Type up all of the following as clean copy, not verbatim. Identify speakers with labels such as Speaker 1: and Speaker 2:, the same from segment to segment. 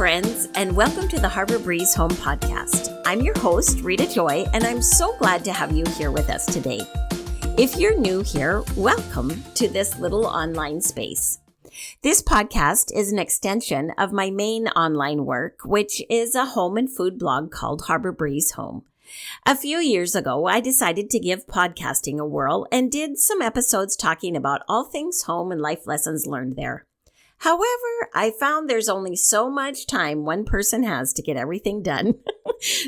Speaker 1: friends, and welcome to the Harbor Breeze Home Podcast. I'm your host, Rita Joy, and I'm so glad to have you here with us today. If you're new here, welcome to this little online space. This podcast is an extension of my main online work, which is a home and food blog called Harbor Breeze Home. A few years ago, I decided to give podcasting a whirl and did some episodes talking about all things home and life lessons learned there. However, I found there's only so much time one person has to get everything done.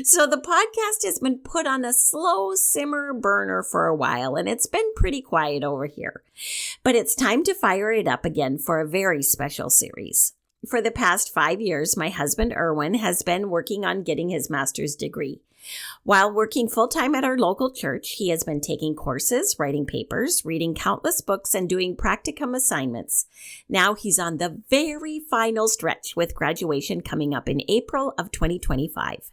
Speaker 1: So the podcast has been put on a slow simmer burner for a while, and it's been pretty quiet over here. But it's time to fire it up again for a very special series. For the past 5 years, my husband Irwin has been working on getting his master's degree. While working full-time at our local church, he has been taking courses, writing papers, reading countless books, and doing practicum assignments. Now he's on the very final stretch with graduation coming up in April of 2025.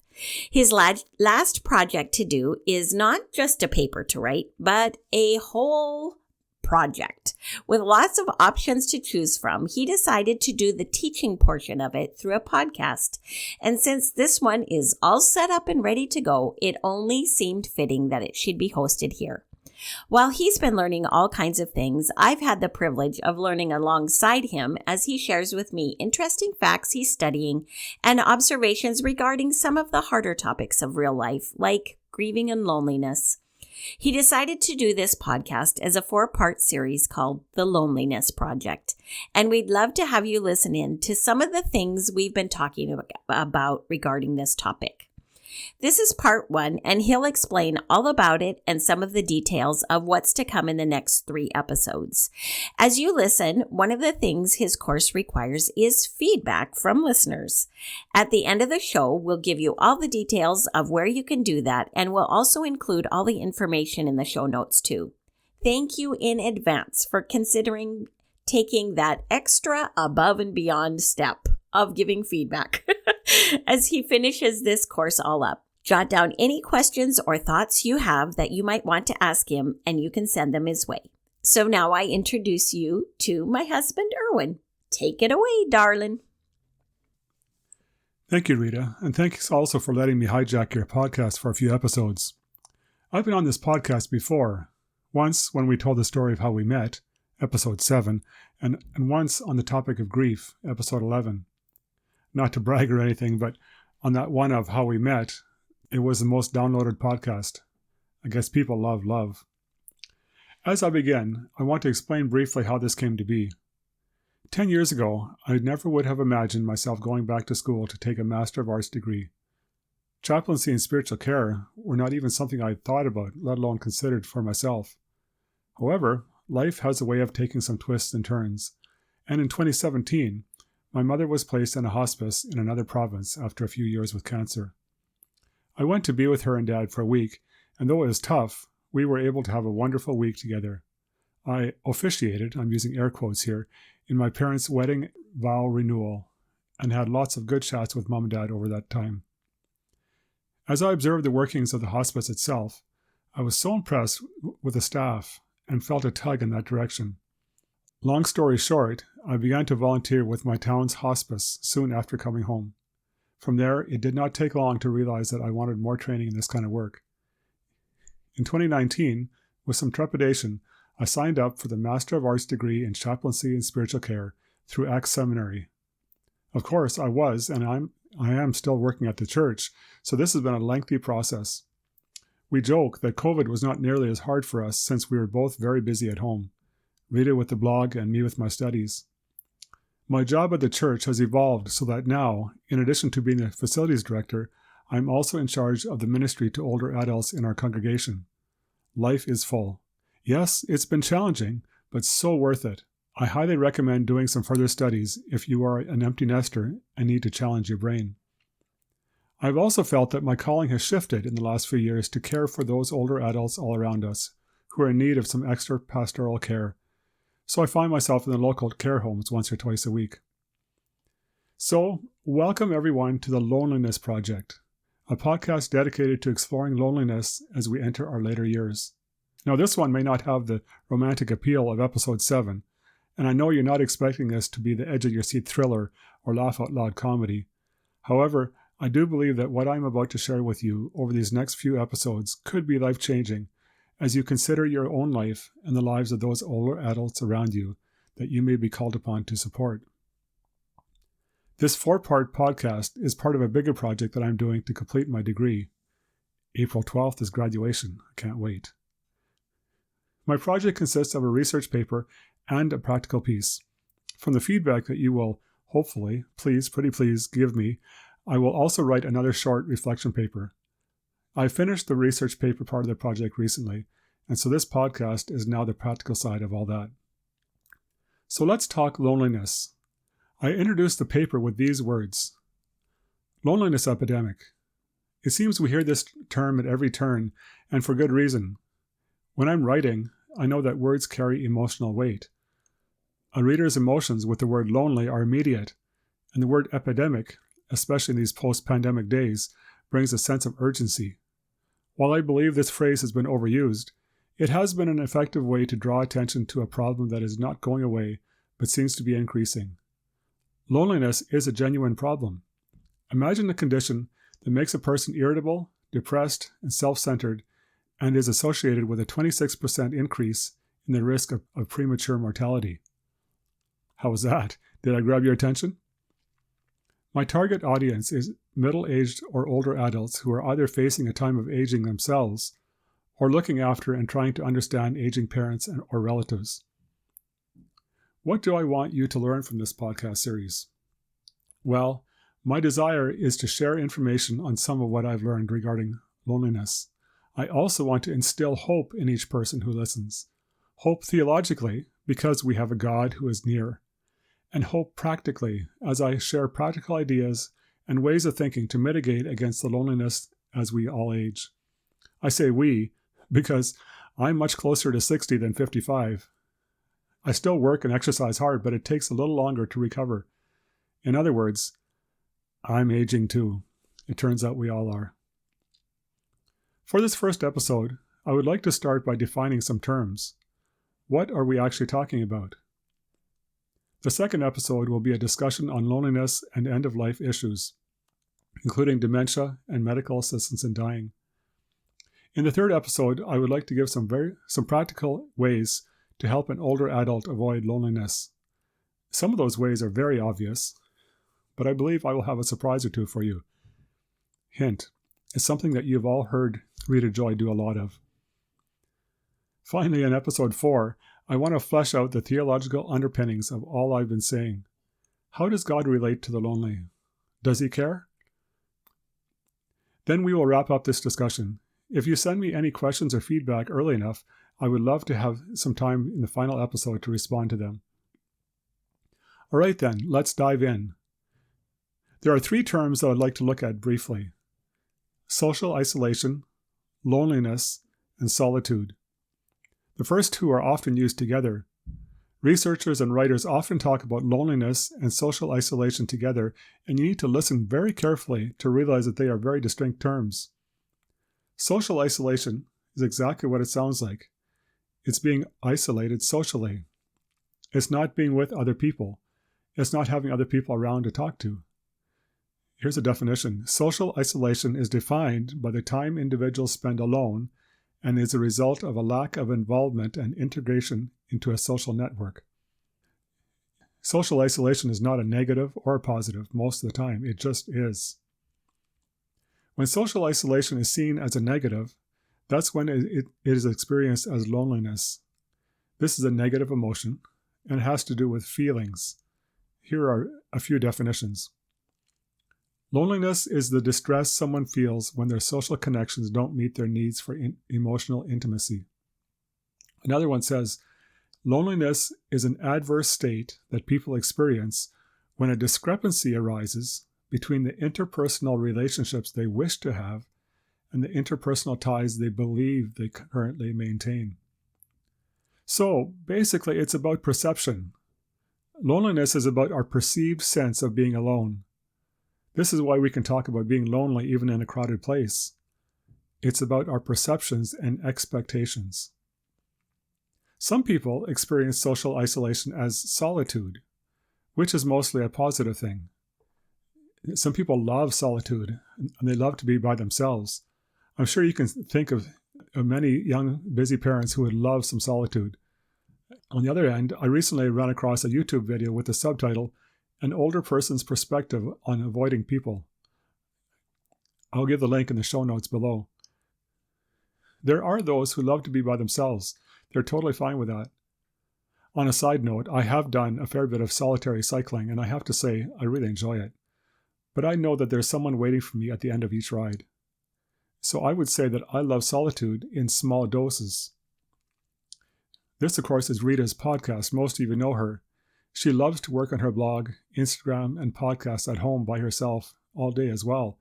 Speaker 1: His last project to do is not just a paper to write, but a whole project. With lots of options to choose from, he decided to do the teaching portion of it through a podcast. And since this one is all set up and ready to go, it only seemed fitting that it should be hosted here. While he's been learning all kinds of things, I've had the privilege of learning alongside him as he shares with me interesting facts he's studying and observations regarding some of the harder topics of real life, like grieving and loneliness. He decided to do this podcast as a 4-part series called The Loneliness Project, and we'd love to have you listen in to some of the things we've been talking about regarding this topic. This is part 1, and he'll explain all about it and some of the details of what's to come in the next 3 episodes. As you listen, one of the things his course requires is feedback from listeners. At the end of the show, we'll give you all the details of where you can do that, and we'll also include all the information in the show notes too. Thank you in advance for considering taking that extra above and beyond step of giving feedback as he finishes this course all up. Jot down any questions or thoughts you have that you might want to ask him, and you can send them his way. So now I introduce you to my husband, Irwin. Take it away, darling.
Speaker 2: Thank you, Rita, and thanks also for letting me hijack your podcast for a few episodes. I've been on this podcast before, once when we told the story of how we met, episode 7, and once on the topic of grief, episode 11. Not to brag or anything, but on that one of how we met, it was the most downloaded podcast. I guess people love love. As I begin, I want to explain briefly how this came to be. 10 years ago, I never would have imagined myself going back to school to take a Master of Arts degree. Chaplaincy and Spiritual Care were not even something I had thought about, let alone considered for myself. However, life has a way of taking some twists and turns, and in 2017, my mother was placed in a hospice in another province after a few years with cancer. I went to be with her and Dad for a week, and though it was tough, we were able to have a wonderful week together. I officiated, I'm using air quotes here, in my parents' wedding vow renewal, and had lots of good chats with Mom and Dad over that time. As I observed the workings of the hospice itself, I was so impressed with the staff and felt a tug in that direction. Long story short, I began to volunteer with my town's hospice soon after coming home. From there, it did not take long to realize that I wanted more training in this kind of work. In 2019, with some trepidation, I signed up for the Master of Arts degree in Chaplaincy and Spiritual Care through Acts Seminary. Of course, I was, and I am still working at the church, so this has been a lengthy process. We joke that COVID was not nearly as hard for us since we were both very busy at home. Rita with the blog and me with my studies. My job at the church has evolved so that now, in addition to being the facilities director, I'm also in charge of the ministry to older adults in our congregation. Life is full. Yes, it's been challenging, but so worth it. I highly recommend doing some further studies if you are an empty nester and need to challenge your brain. I've also felt that my calling has shifted in the last few years to care for those older adults all around us who are in need of some extra pastoral care. So I find myself in the local care homes once or twice a week. So, welcome everyone to the Loneliness Project, a podcast dedicated to exploring loneliness as we enter our later years. Now, this one may not have the romantic appeal of episode 7, and I know you're not expecting this to be the edge-of-your-seat thriller or laugh-out-loud comedy, However, I do believe that what I'm about to share with you over these next few episodes could be life-changing as you consider your own life and the lives of those older adults around you that you may be called upon to support. This 4-part podcast is part of a bigger project that I'm doing to complete my degree. April 12th is graduation. I can't wait. My project consists of a research paper and a practical piece. From the feedback that you will hopefully, pretty please give me, I will also write another short reflection paper. I finished the research paper part of the project recently, and so this podcast is now the practical side of all that. So let's talk loneliness. I introduced the paper with these words. Loneliness epidemic. It seems we hear this term at every turn, and for good reason. When I'm writing, I know that words carry emotional weight. A reader's emotions with the word lonely are immediate, and the word epidemic, especially in these post-pandemic days, brings a sense of urgency. While I believe this phrase has been overused, it has been an effective way to draw attention to a problem that is not going away, but seems to be increasing. Loneliness is a genuine problem. Imagine a condition that makes a person irritable, depressed, and self-centered, and is associated with a 26% increase in the risk of premature mortality. How was that? Did I grab your attention? My target audience is middle-aged or older adults who are either facing a time of aging themselves or looking after and trying to understand aging parents or relatives. What do I want you to learn from this podcast series? Well, my desire is to share information on some of what I've learned regarding loneliness. I also want to instill hope in each person who listens. Hope theologically, because we have a God who is near. And hope practically, as I share practical ideas and ways of thinking to mitigate against the loneliness as we all age. I say we, because I'm much closer to 60 than 55. I still work and exercise hard, but it takes a little longer to recover. In other words, I'm aging too. It turns out we all are. For this first episode, I would like to start by defining some terms. What are we actually talking about? The second episode will be a discussion on loneliness and end-of-life issues, including dementia and medical assistance in dying. In the third episode, I would like to give some practical ways to help an older adult avoid loneliness. Some of those ways are very obvious, but I believe I will have a surprise or two for you. Hint, it's something that you've all heard Rita Joy do a lot of. Finally, in episode 4, I want to flesh out the theological underpinnings of all I've been saying. How does God relate to the lonely? Does he care? Then we will wrap up this discussion. If you send me any questions or feedback early enough, I would love to have some time in the final episode to respond to them. All right then, let's dive in. There are 3 terms that I'd like to look at briefly. Social isolation, loneliness, and solitude. The first 2 are often used together. Researchers and writers often talk about loneliness and social isolation together, and you need to listen very carefully to realize that they are very distinct terms. Social isolation is exactly what it sounds like. It's being isolated socially. It's not being with other people. It's not having other people around to talk to. Here's a definition. Social isolation is defined by the time individuals spend alone and is a result of a lack of involvement and integration into a social network. Social isolation is not a negative or a positive most of the time. It just is. When social isolation is seen as a negative, that's when it is experienced as loneliness. This is a negative emotion and it has to do with feelings. Here are a few definitions. Loneliness is the distress someone feels when their social connections don't meet their needs for emotional intimacy. Another one says, loneliness is an adverse state that people experience when a discrepancy arises between the interpersonal relationships they wish to have and the interpersonal ties they believe they currently maintain. So, basically, it's about perception. Loneliness is about our perceived sense of being alone. This is why we can talk about being lonely even in a crowded place. It's about our perceptions and expectations. Some people experience social isolation as solitude, which is mostly a positive thing. Some people love solitude, and they love to be by themselves. I'm sure you can think of many young, busy parents who would love some solitude. On the other end, I recently ran across a YouTube video with the subtitle, An Older Person's Perspective on Avoiding People. I'll give the link in the show notes below. There are those who love to be by themselves. They're totally fine with that. On a side note, I have done a fair bit of solitary cycling, and I have to say, I really enjoy it. But I know that there's someone waiting for me at the end of each ride. So I would say that I love solitude in small doses. This, of course, is Rita's podcast. Most of you know her. She loves to work on her blog, Instagram, and podcasts at home by herself all day as well.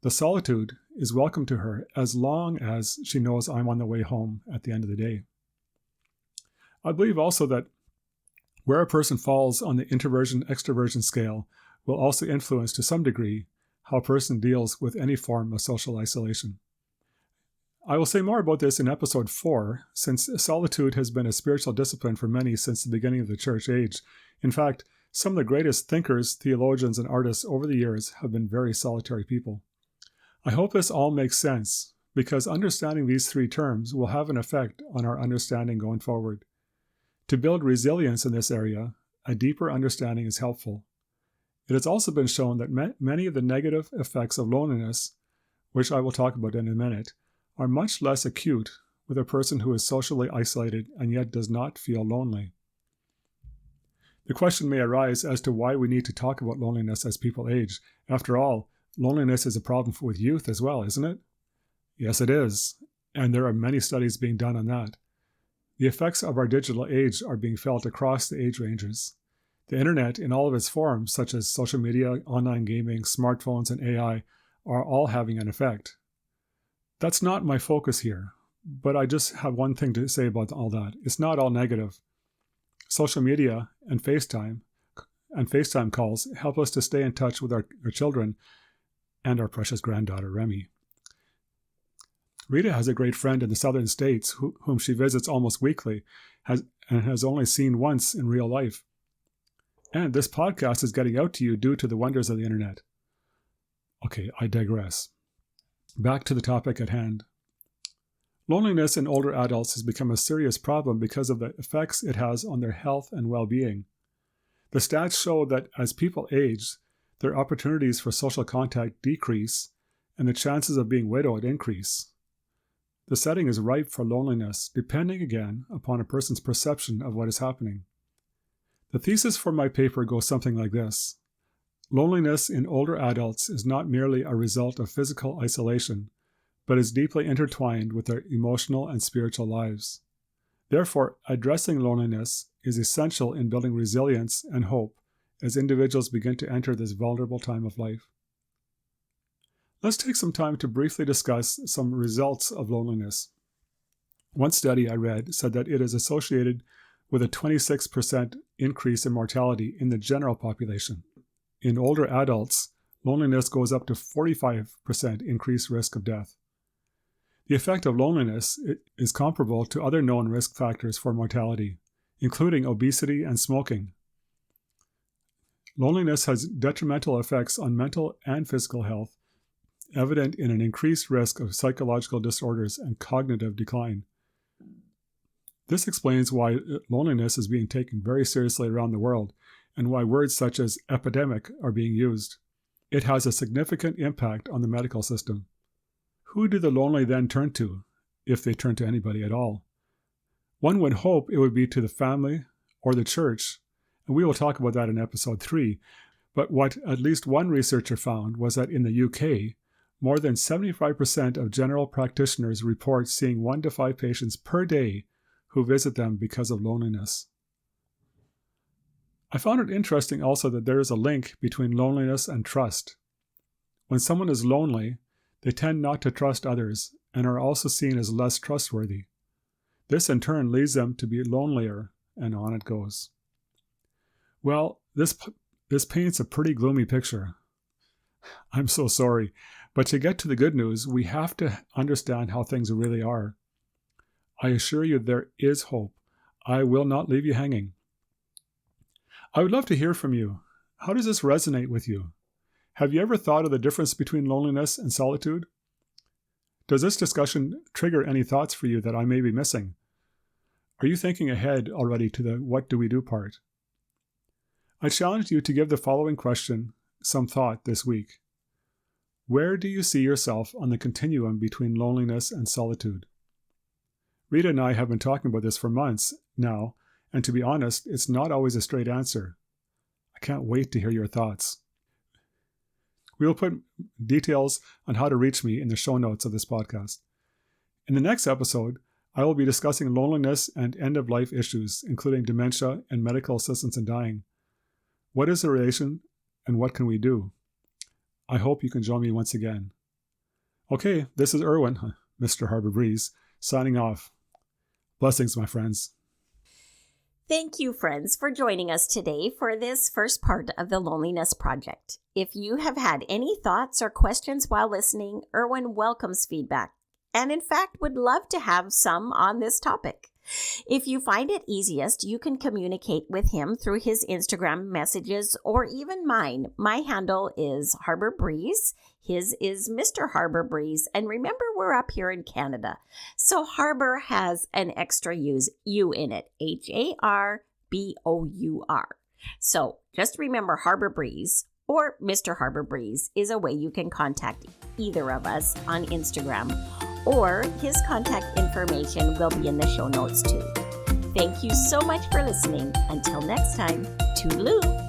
Speaker 2: The solitude is welcome to her as long as she knows I'm on the way home at the end of the day. I believe also that where a person falls on the introversion-extroversion scale will also influence to some degree how a person deals with any form of social isolation. I will say more about this in episode 4, since solitude has been a spiritual discipline for many since the beginning of the church age. In fact, some of the greatest thinkers, theologians, and artists over the years have been very solitary people. I hope this all makes sense, because understanding these 3 terms will have an effect on our understanding going forward. To build resilience in this area, a deeper understanding is helpful. It has also been shown that many of the negative effects of loneliness, which I will talk about in a minute, are much less acute with a person who is socially isolated and yet does not feel lonely. The question may arise as to why we need to talk about loneliness as people age. After all, loneliness is a problem with youth as well, isn't it? Yes, it is, and there are many studies being done on that. The effects of our digital age are being felt across the age ranges. The internet in all of its forms, such as social media, online gaming, smartphones, and AI, are all having an effect. That's not my focus here, but I just have one thing to say about all that. It's not all negative. Social media and FaceTime calls help us to stay in touch with our children and our precious granddaughter, Remy. Rita has a great friend in the southern states whom she visits almost weekly and has only seen once in real life. And this podcast is getting out to you due to the wonders of the internet. Okay, I digress. Back to the topic at hand. Loneliness in older adults has become a serious problem because of the effects it has on their health and well-being. The stats show that as people age, their opportunities for social contact decrease and the chances of being widowed increase. The setting is ripe for loneliness, depending again upon a person's perception of what is happening. The thesis for my paper goes something like this. Loneliness in older adults is not merely a result of physical isolation, but is deeply intertwined with their emotional and spiritual lives. Therefore, addressing loneliness is essential in building resilience and hope as individuals begin to enter this vulnerable time of life. Let's take some time to briefly discuss some results of loneliness. One study I read said that it is associated with a 26% increase in mortality in the general population. In older adults, loneliness goes up to 45% increased risk of death. The effect of loneliness is comparable to other known risk factors for mortality, including obesity and smoking. Loneliness has detrimental effects on mental and physical health, evident in an increased risk of psychological disorders and cognitive decline. This explains why loneliness is being taken very seriously around the world and why words such as epidemic are being used. It has a significant impact on the medical system. Who do the lonely then turn to, if they turn to anybody at all? One would hope it would be to the family or the church, and we will talk about that in episode 3. But what at least one researcher found was that in the UK, more than 75% of general practitioners report seeing 1 to 5 patients per day who visit them because of loneliness. I found it interesting also that there is a link between loneliness and trust. When someone is lonely, they tend not to trust others and are also seen as less trustworthy. This in turn leads them to be lonelier, and on it goes. Well, this paints a pretty gloomy picture. I'm so sorry, but to get to the good news, we have to understand how things really are. I assure you there is hope. I will not leave you hanging. I would love to hear from you. How does this resonate with you? Have you ever thought of the difference between loneliness and solitude? Does this discussion trigger any thoughts for you that I may be missing? Are you thinking ahead already to the what do we do part? I challenge you to give the following question some thought this week. Where do you see yourself on the continuum between loneliness and solitude? Rita and I have been talking about this for months now, and to be honest, it's not always a straight answer. I can't wait to hear your thoughts. We will put details on how to reach me in the show notes of this podcast. In the next episode, I will be discussing loneliness and end-of-life issues, including dementia and medical assistance in dying. What is the relation and what can we do? I hope you can join me once again. Okay, this is Irwin, Mr. Harbor Breeze, signing off. Blessings, my friends.
Speaker 1: Thank you, friends, for joining us today for this first part of the Loneliness Project. If you have had any thoughts or questions while listening, Irwin welcomes feedback and, in fact, would love to have some on this topic. If you find it easiest, you can communicate with him through his Instagram messages or even mine. My handle is Harbor Breeze. His is Mr. Harbor Breeze. And remember, we're up here in Canada. So Harbor has an extra U in it. Harbor. So just remember Harbor Breeze or Mr. Harbor Breeze is a way you can contact either of us on Instagram, or his contact information will be in the show notes too. Thank you so much for listening. Until next time, toodaloo.